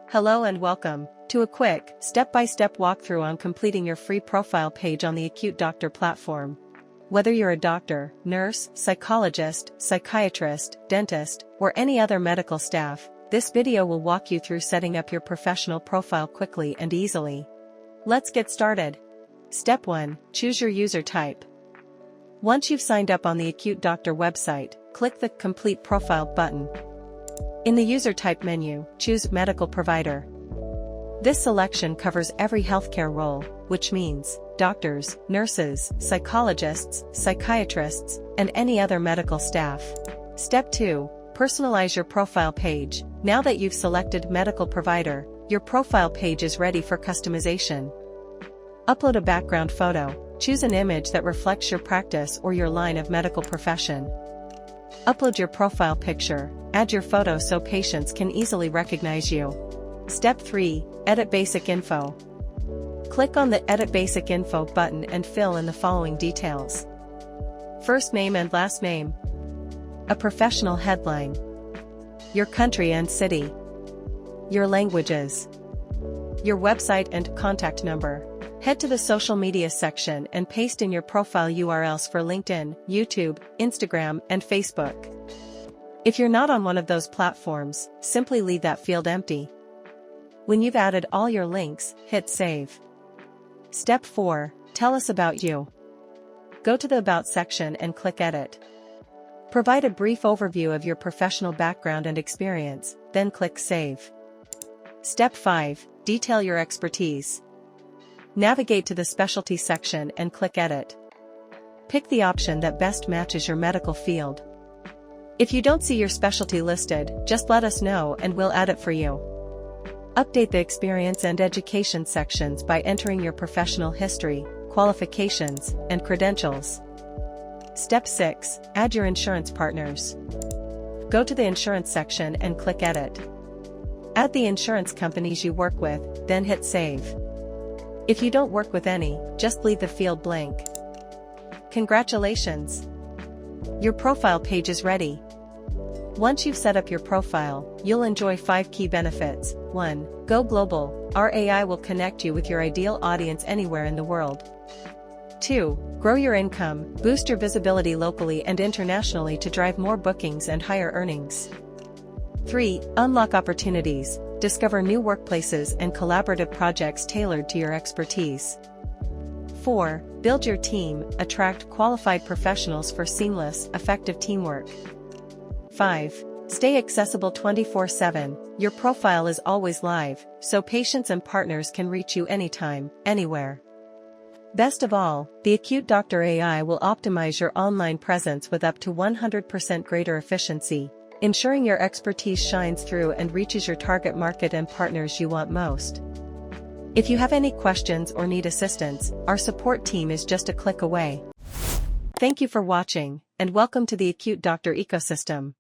Hello and welcome to a quick, step-by-step walkthrough on completing your free profile page on the Acute Doctor platform. Whether you're a doctor, nurse, psychologist, psychiatrist, dentist, or any other medical staff, this video will walk you through setting up your professional profile quickly and easily. Let's get started. Step 1. Choose your user type. Once you've signed up on the Acute Doctor website, click the Complete Profile button. In the User Type menu, choose Medical Provider. This selection covers every healthcare role, which means doctors, nurses, psychologists, psychiatrists, and any other medical staff. Step 2. Personalize your profile page. Now that you've selected Medical Provider, your profile page is ready for customization. Upload a background photo. Choose an image that reflects your practice or your line of medical profession. Upload your profile picture. Add your photo so patients can easily recognize you. Step 3. Edit basic info. Click on the Edit Basic Info button and fill in the following details. First name and last name. A professional headline. Your country and city. Your languages. Your website and contact number. Head to the social media section and paste in your profile URLs for LinkedIn, YouTube, Instagram, and Facebook. If you're not on one of those platforms, simply leave that field empty. When you've added all your links, hit Save. Step 4. Tell us about you. Go to the About section and click Edit. Provide a brief overview of your professional background and experience, then click Save. Step 5. Detail your expertise. Navigate to the Specialty section and click Edit. Pick the option that best matches your medical field. If you don't see your specialty listed, just let us know and we'll add it for you. Update the Experience and Education sections by entering your professional history, qualifications, and credentials. Step 6. Add your insurance partners. Go to the Insurance section and click Edit. Add the insurance companies you work with, then hit Save. If you don't work with any, just leave the field blank. Congratulations! Your profile page is ready. Once you've set up your profile, you'll enjoy 5 key benefits. 1. Go global. Our AI will connect you with your ideal audience anywhere in the world. 2. Grow your income. Boost your visibility locally and internationally to drive more bookings and higher earnings. 3. Unlock opportunities. Discover new workplaces and collaborative projects tailored to your expertise. 4. Build your team. Attract qualified professionals for seamless, effective teamwork. 5. Stay accessible 24/7. Your profile is always live, so patients and partners can reach you anytime, anywhere. Best of all, the Acute Doctor AI will optimize your online presence with up to 100% greater efficiency, ensuring your expertise shines through and reaches your target market and partners you want most. If you have any questions or need assistance, our support team is just a click away. Thank you for watching, and welcome to the Acute Doctor ecosystem.